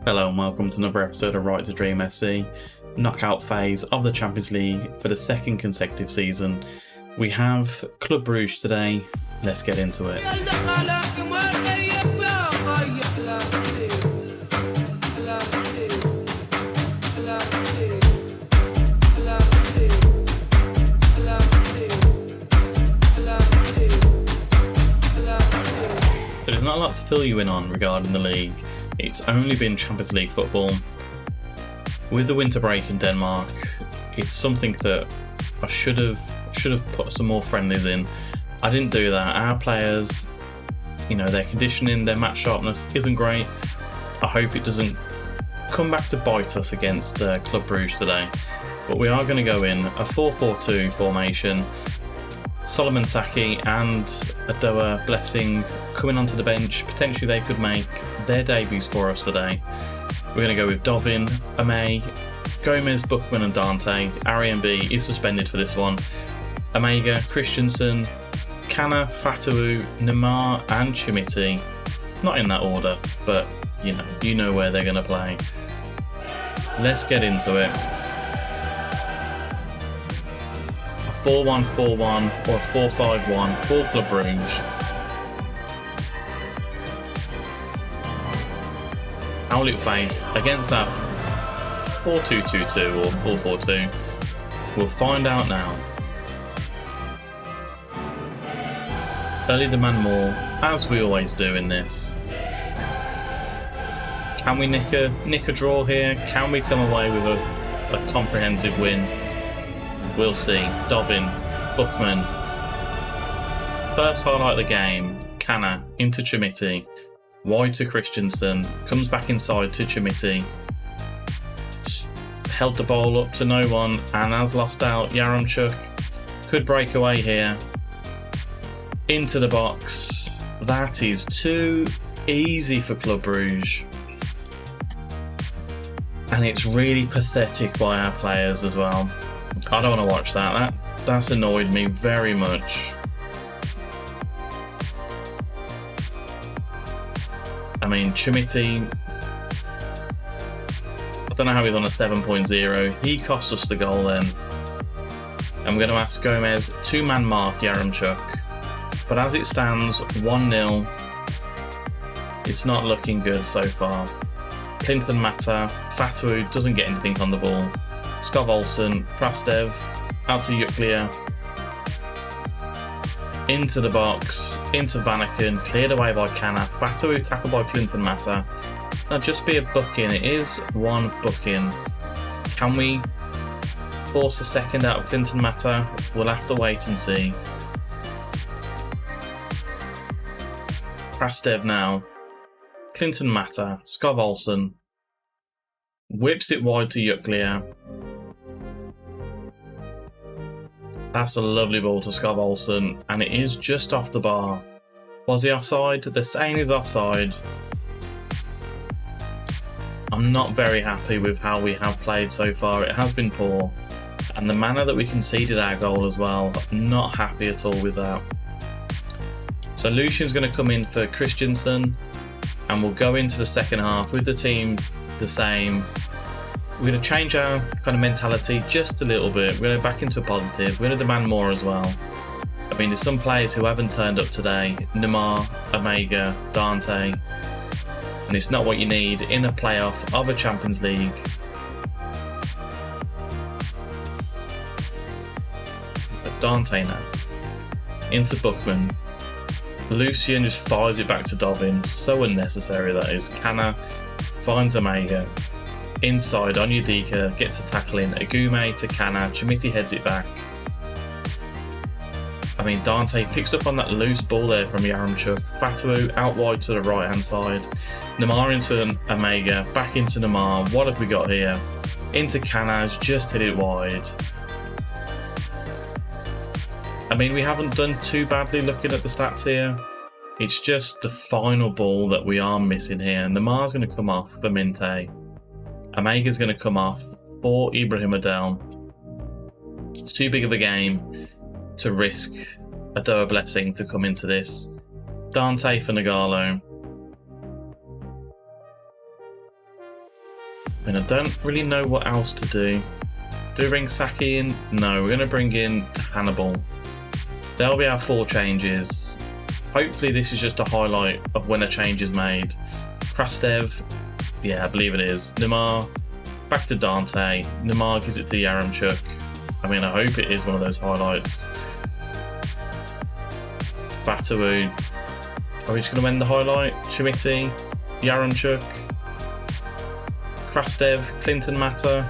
Hello and welcome to another episode of Right to Dream FC, knockout phase of the Champions League for the second consecutive season. We have Club Brugge today. Let's get into it. So there's not a lot to fill you in on regarding the league. It's only been Champions League football. With the winter break in Denmark, it's something that I should have put some more friendlies in. I didn't do that. Our players, their conditioning, their match sharpness isn't great. I hope it doesn't come back to bite us against Club Brugge today. But we are going to go in a 4-4-2 formation. Solomon Saki and Adoa Blessing coming onto the bench. Potentially they could make their debuts for us today. We're going to go with Dovin, Amay, Gomez, Bookman and Dante. Arian B is suspended for this one. Omega, Christensen, Kana, Fatawu, Neymar and Chimiti. Not in that order, but you know where they're going to play. Let's get into it. 4-1-4-1 or 4-5-1 for Club Brugge. How will it face against our 4-2-2-2 or 4-4-2? We'll find out now. Early demand more, as we always do in this. Can we nick a draw here? Can we come away with a comprehensive win? We'll see. Dovin, Bookman. First highlight of the game, Kana into Chimiti. Wide to Christensen. Comes back inside to Chimiti. Held the ball up to no one and has lost out. Yaremchuk could break away here. Into the box. That is too easy for Club Brugge. And it's really pathetic by our players as well. I don't want to watch that. That's annoyed me very much. I mean, Chimiti, I don't know how he's on a 7.0. He cost us the goal then. I'm going to ask Gomez, two-man mark Yaremchuk. But as it stands, 1-0. It's not looking good so far. Clinton Mata, Fatawu doesn't get anything on the ball. Skov Olsen, Prastev, out to Yuklia. Into the box, into Vanaken, cleared away by Kana. Fatawu tackled by Clinton Mata. Now just be a booking, it is one booking. Can we force a second out of Clinton Mata? We'll have to wait and see. Prastev now. Clinton Mata, Skov Olsen. Whips it wide to Yuklia. That's a lovely ball to Skov Olsen, and it is just off the bar. Was he offside? They're saying he's offside. I'm not very happy with how we have played so far. It has been poor. And the manner that we conceded our goal as well, not happy at all with that. So Lucian's going to come in for Christensen, and we'll go into the second half with the team the same. We're going to change our kind of mentality just a little bit. We're going to back into a positive. We're going to demand more as well. I mean, there's some players who haven't turned up today. Neymar, Omega, Dante. And it's not what you need in a playoff of a Champions League. But Dante now. Into Bookman. Lucian just fires it back to Dovin. So unnecessary that is. Kana finds Omega. Inside, Onyedika gets a tackle in. Agume to Kana. Chimiti heads it back. I mean, Dante picks up on that loose ball there from Yaremchuk. Fatawu out wide to the right hand side. Neymar into Omega. Back into Neymar. What have we got here? Into Kana. Just hit it wide. I mean, we haven't done too badly looking at the stats here. It's just the final ball that we are missing here. Neymar's going to come off for Minte. Omega's going to come off for Ibrahim Adel. It's too big of a game to risk Adoa Blessing to come into this. Dante for Nagalo. I mean, I don't really know what else to do. Do we bring Saki in? No, we're going to bring in Hannibal. There'll be our 4 changes. Hopefully this is just a highlight of when a change is made. Krastev, yeah, I believe it is. Neymar, back to Dante. Neymar gives it to Yaremchuk. I mean, I hope it is one of those highlights. Batawu. Are we just going to end the highlight? Chimiti, Yaremchuk, Krastev, Clinton Mata.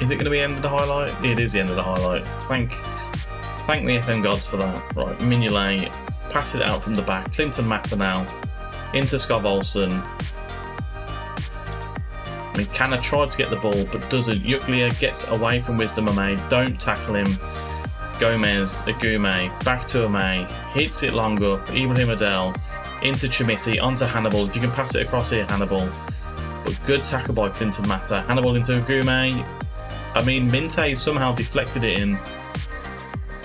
Is it going to be the end of the highlight? It is the end of the highlight. Thank the FM gods for that. Right, Mignolet, pass it out from the back. Clinton Mata now into Scott Olsen. I mean, Canna tried to get the ball, but doesn't. Yuklia gets away from Wisdom Ame. Don't tackle him. Gomez, Agume, back to Ame. Hits it long up. Ibrahim Adel into Chimiti, onto Hannibal. If you can pass it across here, Hannibal. But good tackle by Clinton Mata. Hannibal into Agume. I mean, Minte somehow deflected it in.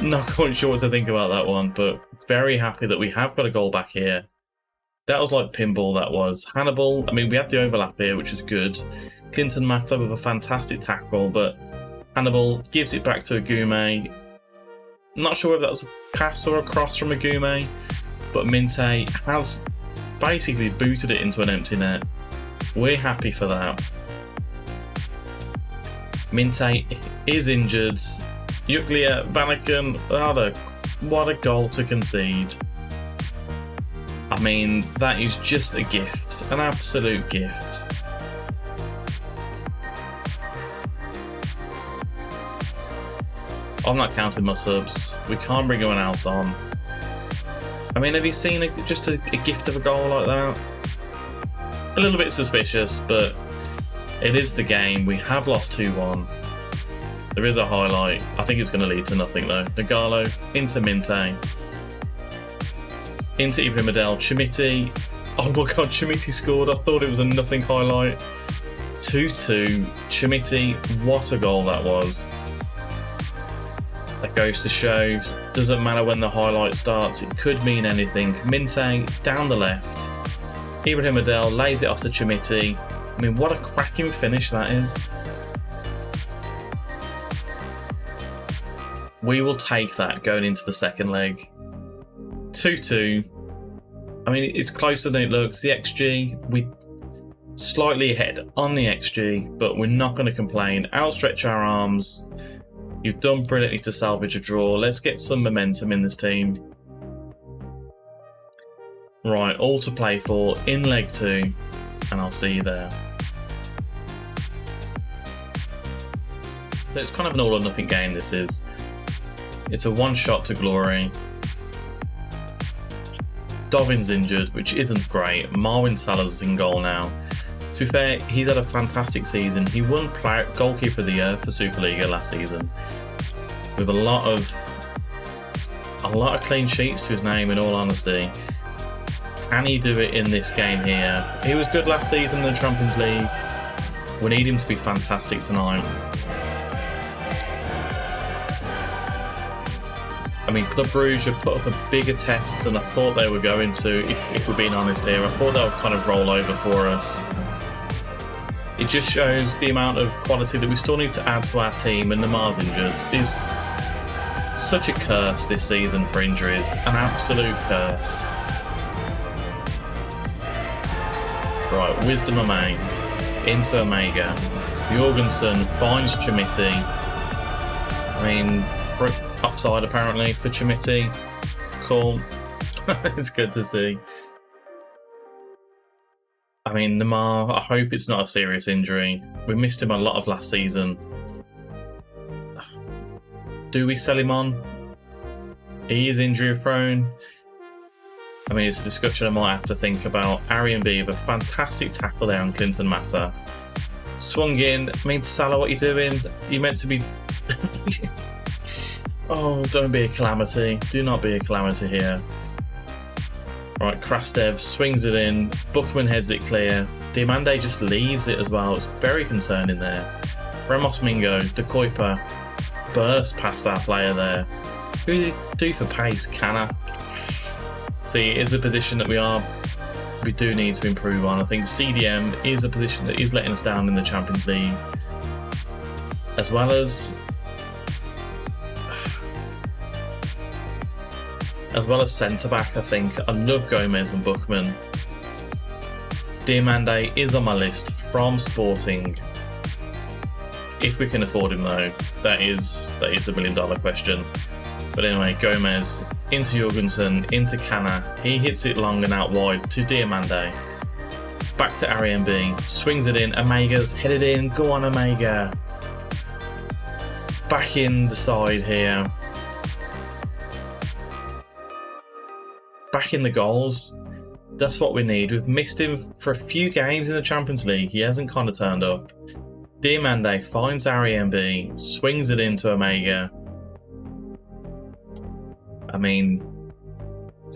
Not quite sure what to think about that one, but very happy that we have got a goal back here. That was like pinball, that was. Hannibal, I mean, we had the overlap here, which is good. Clinton Mata with a fantastic tackle, but Hannibal gives it back to Agume. Not sure if that was a pass or a cross from Agume, but Minte has basically booted it into an empty net. We're happy for that. Minte is injured. Yuklia, Vanaken, what a goal to concede. I mean, that is just a gift, an absolute gift. I'm not counting my subs. We can't bring anyone else on. I mean, have you seen just a gift of a goal like that? A little bit suspicious, but it is the game. We have lost 2-1. There is a highlight. I think it's going to lead to nothing though. Nagalo into Minte. Into Ibrahim Adel. Chimiti. Oh my god, Chimiti scored. I thought it was a nothing highlight. 2-2. Chimiti, what a goal that was. That goes to show, doesn't matter when the highlight starts, it could mean anything. Minte down the left. Ibrahim Adel lays it off to Chimiti. I mean, what a cracking finish that is. We will take that going into the second leg. 2-2. I mean, it's closer than it looks. The XG, we slightly ahead on the XG, but we're not going to complain. Outstretch our arms. You've done brilliantly to salvage a draw. Let's get some momentum in this team. Right, all to play for in leg 2, and I'll see you there. So it's kind of an all or nothing game, this is. It's a one shot to glory. Dovin's injured, which isn't great. Marwin Salah's in goal now. To be fair, he's had a fantastic season. He won Goalkeeper of the Year for Superliga last season, with a lot of clean sheets to his name, in all honesty. Can he do it in this game here? He was good last season in the Champions League. We need him to be fantastic tonight. I mean, Club Brugge have put up a bigger test than I thought they were going to, if we're being honest here. I thought they would kind of roll over for us. It just shows the amount of quality that we still need to add to our team, and Neymar's injured. Is such a curse this season for injuries, an absolute curse. Right, Wisdom Ame into Omega. Jorgensen finds Chimiti. I mean, offside apparently for Chimiti. Cool. It's good to see. I mean, Neymar, I hope it's not a serious injury. We missed him a lot of last season. Do we sell him on? He is injury prone. I mean, it's a discussion I might have to think about. Arian B with a fantastic tackle there on Clinton Mata. Swung in. I mean, Salah, what are you doing? You're meant to be... Oh, don't be a calamity. Do not be a calamity here. Right, Krastev swings it in. Bookman heads it clear. Diomande just leaves it as well. It's very concerning there. Ramos Mingo, De Kuiper burst past that player there. Who did he do for pace? Canna. See, it is a position that we do need to improve on. I think CDM is a position that is letting us down in the Champions League, as well as centre-back. I think I love Gomez and Buchmann. Diomande is on my list from Sporting. If we can afford him though, that is the $1 million question. But anyway, Gomez into Jorgensen, into Canna. He hits it long and out wide to Diomande. Back to Ariembi, swings it in. Omega's headed in. Go on, Omega. Back in the side here. Back in the goals. That's what we need. We've missed him for a few games in the Champions League. He hasn't kind of turned up. Diomande finds Ariembi, swings it into Omega. I mean,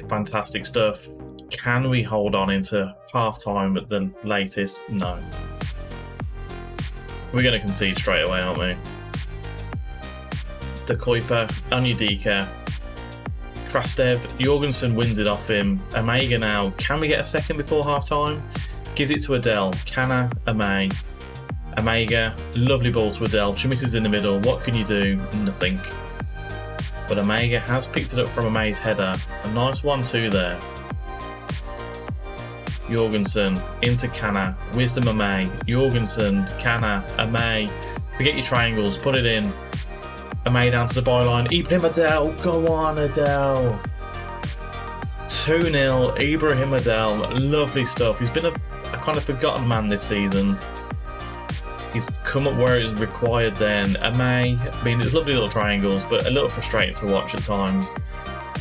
fantastic stuff. Can we hold on into half-time at the latest? No. We're going to concede straight away, aren't we? De Kuiper, Onyedika, Krastev, Jorgensen wins it off him. Omega now. Can we get a second before half-time? Gives it to Adele. Canna, Omega, lovely ball to Adele. Schmidt is in the middle. What can you do? Nothing. But Omega has picked it up from Omega's header. A nice 1-2 there. Jorgensen into Canna. Wisdom Ome. Jorgensen, Canna, Ome. Forget your triangles. Put it in. Ome down to the byline. Ibrahim Adel. Go on, Adel. 2-0. Ibrahim Adel. Lovely stuff. He's been a kind of forgotten man this season. He's come up where it's required then. Ome, I mean, it's lovely little triangles, but a little frustrating to watch at times.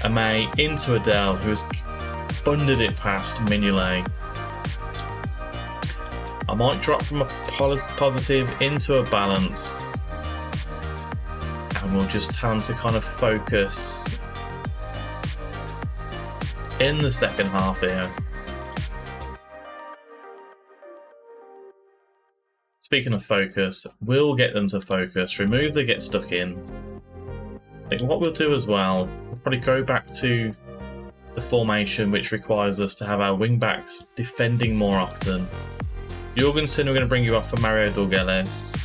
Ome into Adele, who has bunded it past Mignolet. I might drop from a positive into a balance. And we'll just tell him to kind of focus in the second half here. Speaking of focus, we'll get them to focus, remove the get stuck in. I think what we'll do as well, we'll probably go back to the formation which requires us to have our wing backs defending more often. Jorgensen, we're going to bring you off for Mario Dorgeles.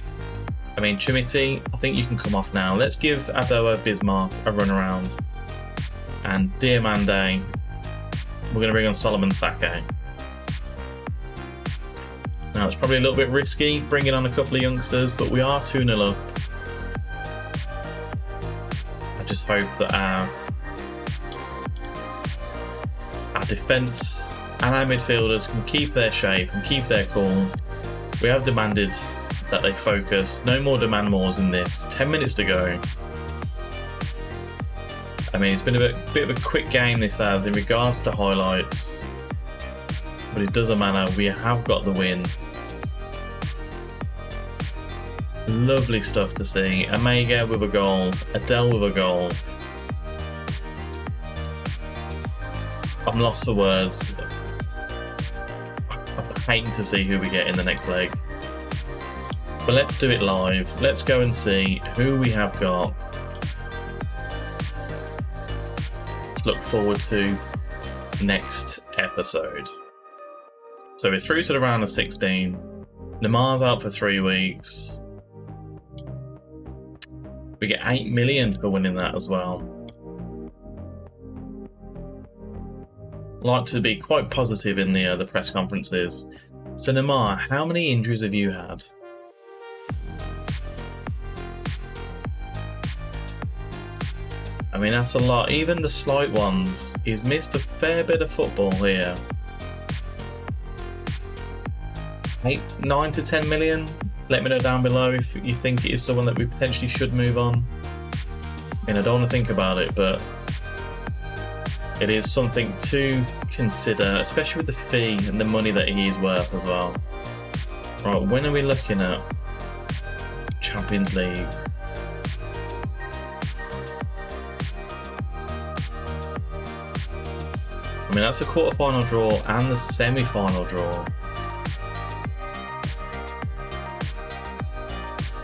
I mean, Chimiti, I think you can come off now. Let's give Adoa Bismarck a run around. And Diomande, we're going to bring on Solomon Sake. Now, it's probably a little bit risky bringing on a couple of youngsters, but we are 2-0 up. I just hope that our defence and our midfielders can keep their shape and keep their cool. We have demanded that they focus. No more demand mores in this. It's 10 minutes to go. I mean, it's been a bit of a quick game this has in regards to highlights, but it doesn't matter. We have got the win. Lovely stuff to see. Omega with a goal. Adele with a goal. I'm lost for words. I'm hating to see who we get in the next leg. But let's do it live. Let's go and see who we have got. Let's look forward to next episode. So we're through to the round of 16. Neymar's out for 3 weeks. We get 8 million for winning that as well. Like to be quite positive in the press conferences. So Neymar, how many injuries have you had? I mean, that's a lot. Even the slight ones. He's missed a fair bit of football here. 9 to 10 million. Let me know down below if you think it is someone that we potentially should move on. I mean, I don't want to think about it, but it is something to consider, especially with the fee and the money that he is worth as well. Right, when are we looking at Champions League? I mean, that's a quarter-final draw and the semi-final draw.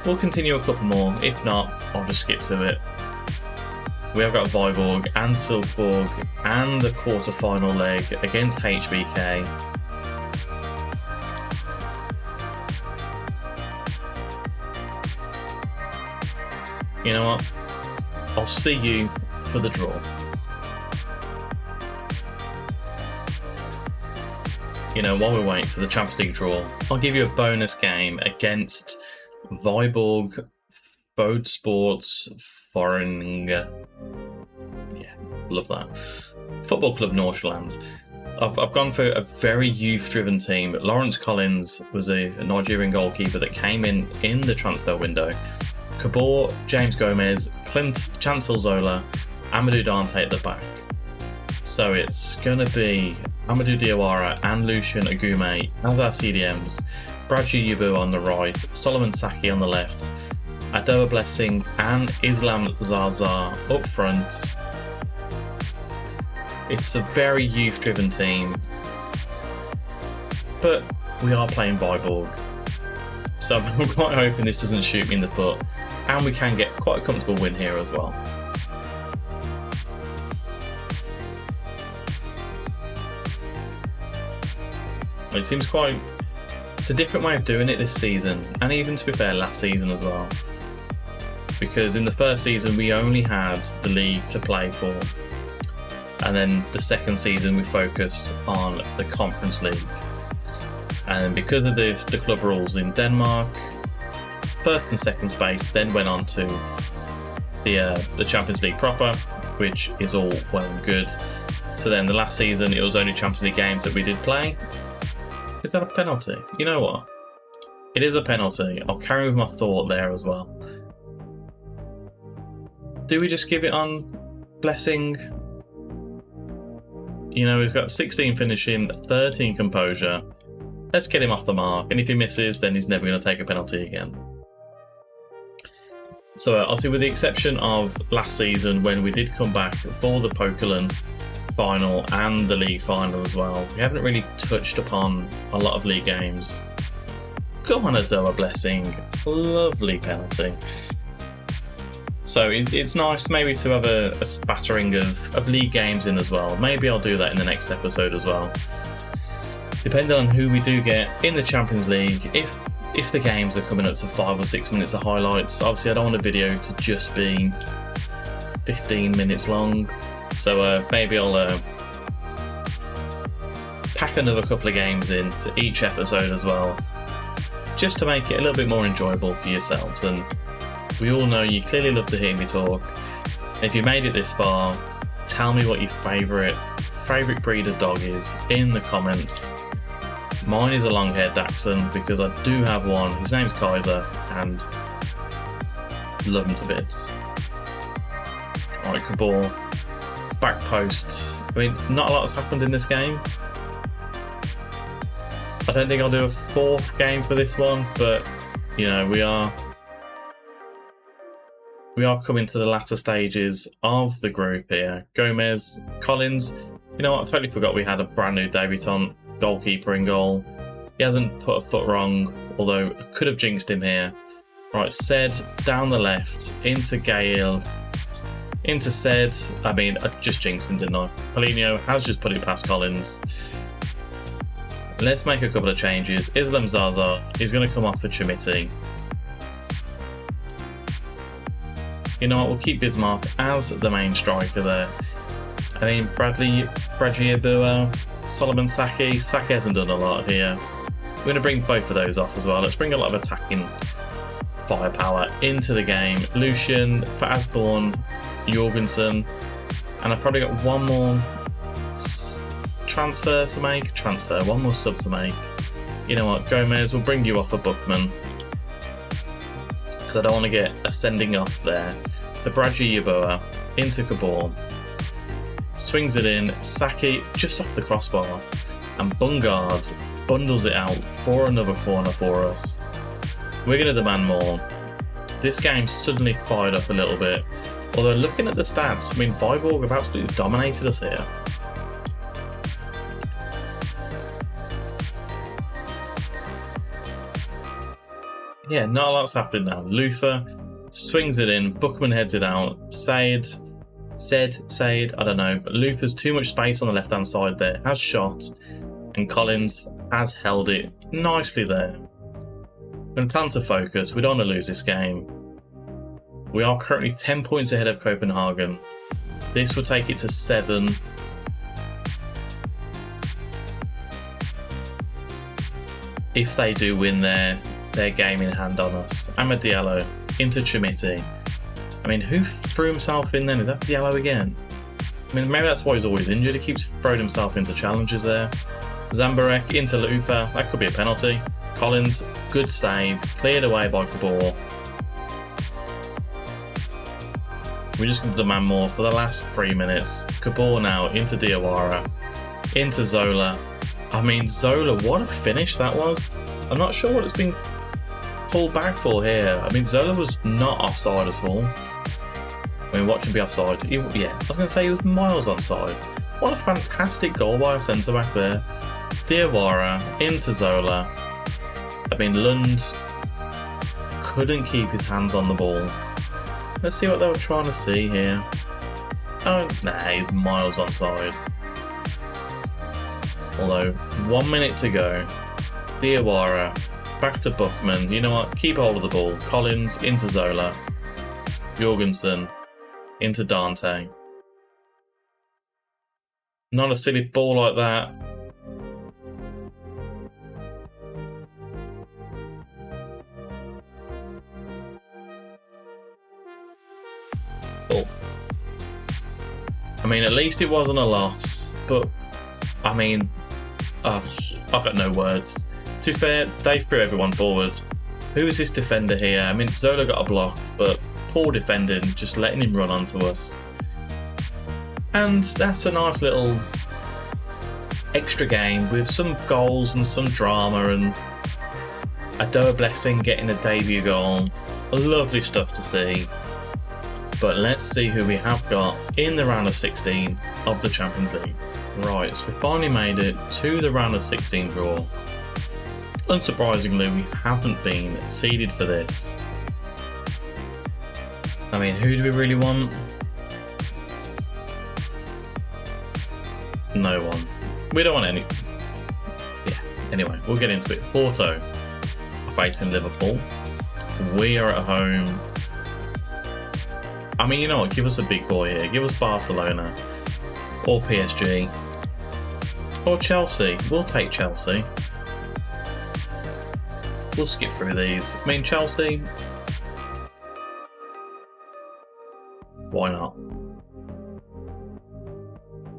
We'll continue a couple more. If not, I'll just skip to it. We have got Viborg and Silkeborg and a quarter-final leg against HBK. You know what? I'll see you for the draw. You know, while we wait for the Champions League draw, I'll give you a bonus game against Viborg Sports Foreign. Yeah, love that. Football Club Nordsjælland. I've gone for a very youth-driven team. Lawrence Collins was a Nigerian goalkeeper that came in the transfer window. Kabor, James Gomez, Clint Chancel Zola, Amadou Dante at the back. So it's going to be Amadou Diawara and Lucian Agume as our CDMs, Brudge Yabu on the right, Solomon Saki on the left, Adoa Blessing and Islam Zaza up front. It's a very youth-driven team, but we are playing Viborg. So I'm quite hoping this doesn't shoot me in the foot, and we can get quite a comfortable win here as well. It seems it's a different way of doing it this season, and even to be fair, last season as well. Because in the first season we only had the league to play for, and then the second season we focused on the Conference League. And because of the club rules in Denmark, first and second space then went on to the Champions League proper, which is all well and good. So then the last season it was only Champions League games that we did play. Is that a penalty? You know what? It is a penalty. I'll carry with my thought there as well. Do we just give it on Blessing? You know, he's got 16 finishing, 13 composure. Let's get him off the mark. And if he misses, then he's never going to take a penalty again. So obviously with the exception of last season when we did come back for the Pokerland final and the league final as well, we haven't really touched upon a lot of league games. Go on, Adoa Blessing. Lovely penalty. So it's nice maybe to have a spattering of league games in as well. Maybe I'll do that in the next episode as well. Depending on who we do get in the Champions League, if the games are coming up to 5 or 6 minutes of highlights, obviously I don't want a video to just be 15 minutes long. So maybe I'll pack another couple of games into each episode as well, just to make it a little bit more enjoyable for yourselves. And we all know you clearly love to hear me talk. If you made it this far, tell me what your favourite breed of dog is in the comments. Mine is a long-haired Dachshund because I do have one. His name's Kaiser and love him to bits. Alright, Kabor. Back post. I mean, not a lot has happened in this game. I don't think I'll do a fourth game for this one, but you know, we are coming to the latter stages of the group here. Gomez, Collins. You know what? I totally forgot we had a brand new debutant goalkeeper in goal. He hasn't put a foot wrong, although I could have jinxed him here. Right, Sed down the left into Gale. Into Sed. I mean, I just jinxed him, didn't I? Paulinho has just put it past Collins. Let's make a couple of changes. Islam Zaza is going to come off for Chimiti. You know what? We'll keep Bismarck as the main striker there. I mean, Brudge Yabu, Solomon Saki. Saki hasn't done a lot here. We're going to bring both of those off as well. Let's bring a lot of attacking firepower into the game. Lucian, for Asborn, Jorgensen, and I've probably got one more one more sub to make. You know what, Gomez, we'll bring you off for Bookman because I don't want to get a sending off there. So Brudge Yabu into Kabor, swings it in, Saki just off the crossbar, and Bungard bundles it out for another corner for us. We're going to demand more. This game suddenly fired up a little bit. Although looking at the stats, I mean, Viborg have absolutely dominated us here. Yeah, not a lot's happening now. Luther swings it in, Bookman heads it out, Said Said, I don't know, but Luther's too much space on the left-hand side there, has shot, and Collins has held it nicely there. When plan to focus, we don't want to lose this game. We are currently 10 points ahead of Copenhagen. This will take it to 7. If they do win their game in hand on us. Amad Diallo into Chimiti. I mean, who threw himself in then? Is that Diallo again? I mean, maybe that's why he's always injured. He keeps throwing himself into challenges there. Zambarek into Lufa. That could be a penalty. Collins, good save. Cleared away by Kabor. We're just going to demand more for the last 3 minutes. Kabor now into Diawara. Into Zola. I mean, Zola, what a finish that was. I'm not sure what it's been pulled back for here. I mean, Zola was not offside at all. I mean, what can be offside? Yeah, I was going to say he was miles onside. What a fantastic goal by a centre-back there. Diawara into Zola. I mean, Lund couldn't keep his hands on the ball. Let's see what they were trying to see here. Oh, nah, he's miles onside. Although, 1 minute to go. Diawara, back to Buchmann. You know what? Keep hold of the ball. Collins into Zola. Jorgensen into Dante. Not a silly ball like that. Oh. I mean, at least it wasn't a loss, but I mean, I've got no words. To be fair, they threw everyone forward. Who is this defender here? I mean, Zola got a block, but poor defending, just letting him run onto us. And that's a nice little extra game with some goals and some drama, and Adoa Blessing getting a debut goal. Lovely stuff to see. But let's see who we have got in the round of 16 of the Champions League. Right, so we finally made it to the round of 16 draw. Unsurprisingly, we haven't been seeded for this. I mean, who do we really want? No one. We don't want any. Yeah, anyway, we'll get into it. Porto are facing Liverpool. We are at home. I mean, you know what? Give us a big boy here. Give us Barcelona. Or PSG. Or Chelsea. We'll take Chelsea. We'll skip through these. I mean, Chelsea. Why not?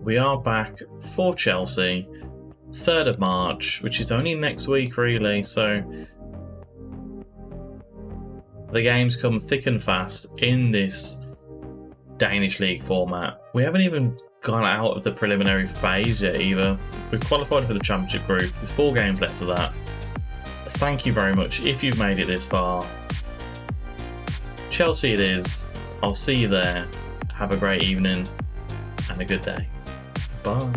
We are back for Chelsea. 3rd of March, which is only next week, really. So the games come thick and fast in this Danish league format. We haven't even gone out of the preliminary phase yet either. We've qualified for the championship group. There's 4 games left of that. Thank you very much if you've made it this far. Chelsea it is. I'll see you there. Have a great evening and a good day. Bye.